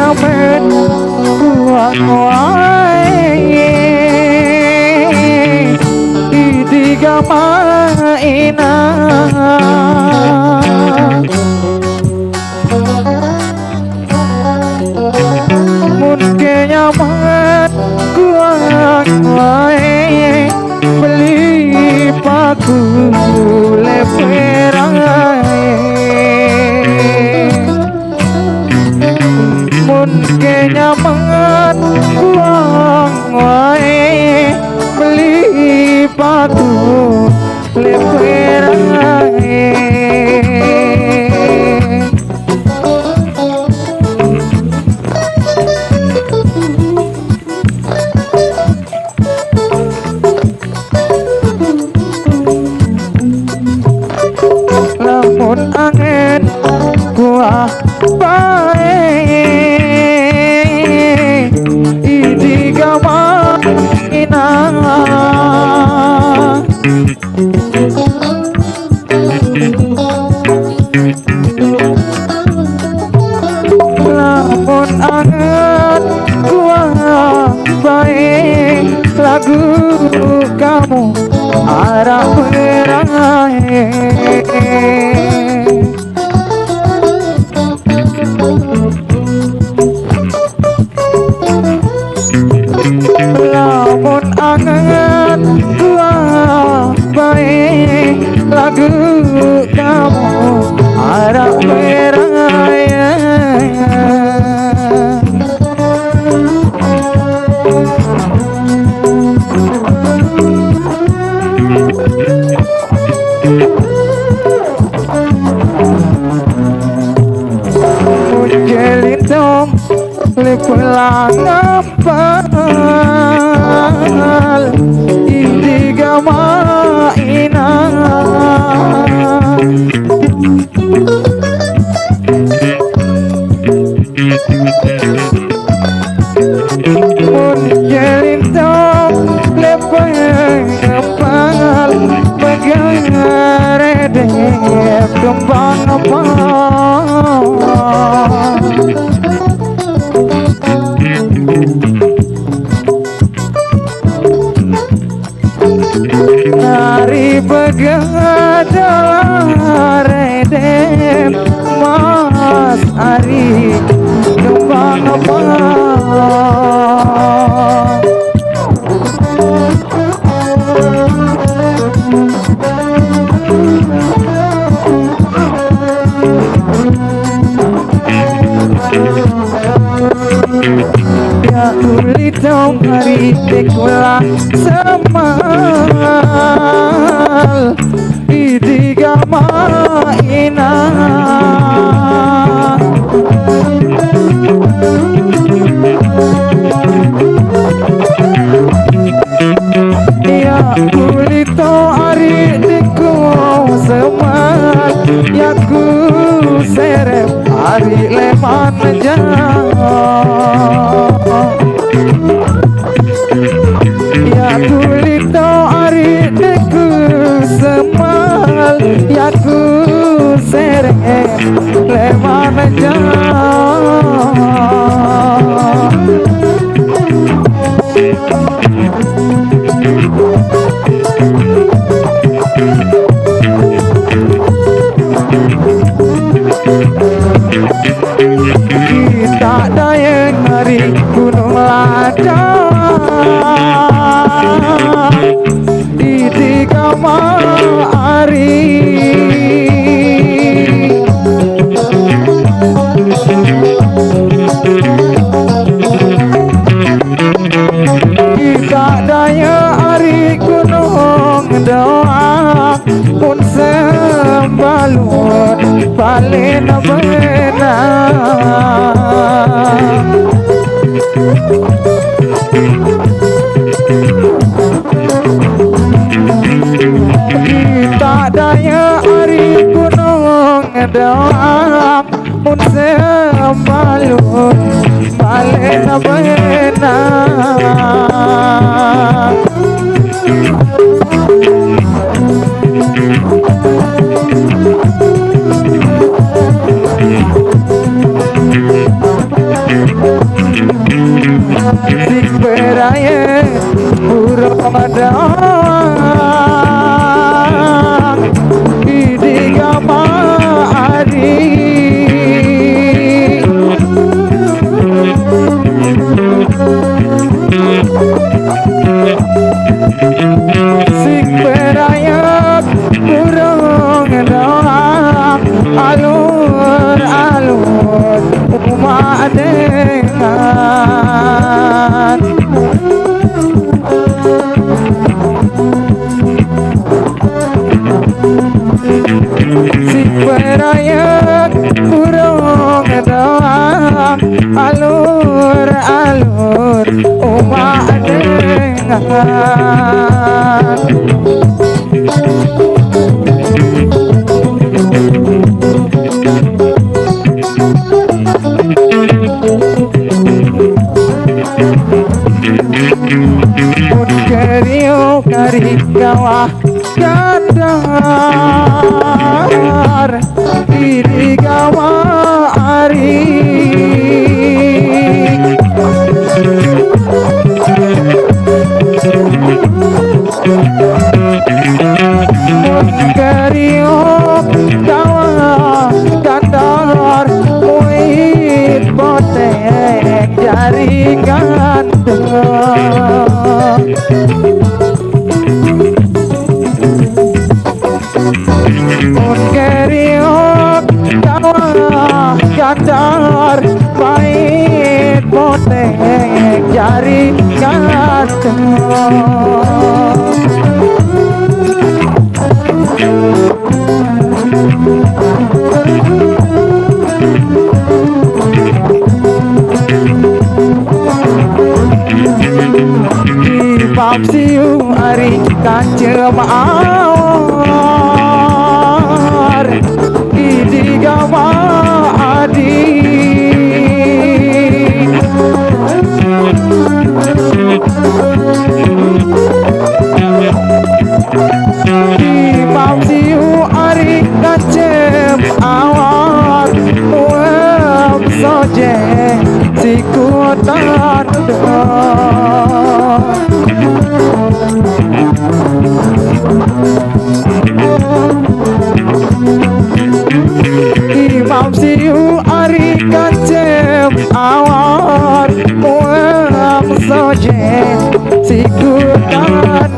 gamen kuai idiga maina mun kenyaman kuai beli paku leperai mun kenyaman kuai beli paku leperai lamun angin kuah bae idiga maina lamun angin kuah bae lagu kamu arah berai lamun angen tua baik lagu kamu harap beraya Jelintong lipulang apal idiga maina mun jelintong lipulang apal bagarede kembang apal Nari begadang redem Mas Ari kembang apa ya ulitong hari tekula semal idiga maina ya ulito hari deku semal ya ku serep hari leman ya kulito ari deku semal ya ku serep leman kita daya ngari gunung lada di tiga hari kita daya hari gunung doa pun sembalun paling benar kita daya hari gunung doa pun sembalun paling benar raya burung doang di gamari sing berayak burung doang alur-alur umat dengan sing berayak burung doang alur-alur umat dengan pun kerio kari kawah kadar diri kawah ari pun kerio kawah kadar muit poteng jari gantung pun keriok kawah gandar pahit poteng jari gantung di bab siu ari kancem awar di gawa adi di bab siu ari kancem awar wem soje sikutan Imam siu ari kancem awar muam soje sikutan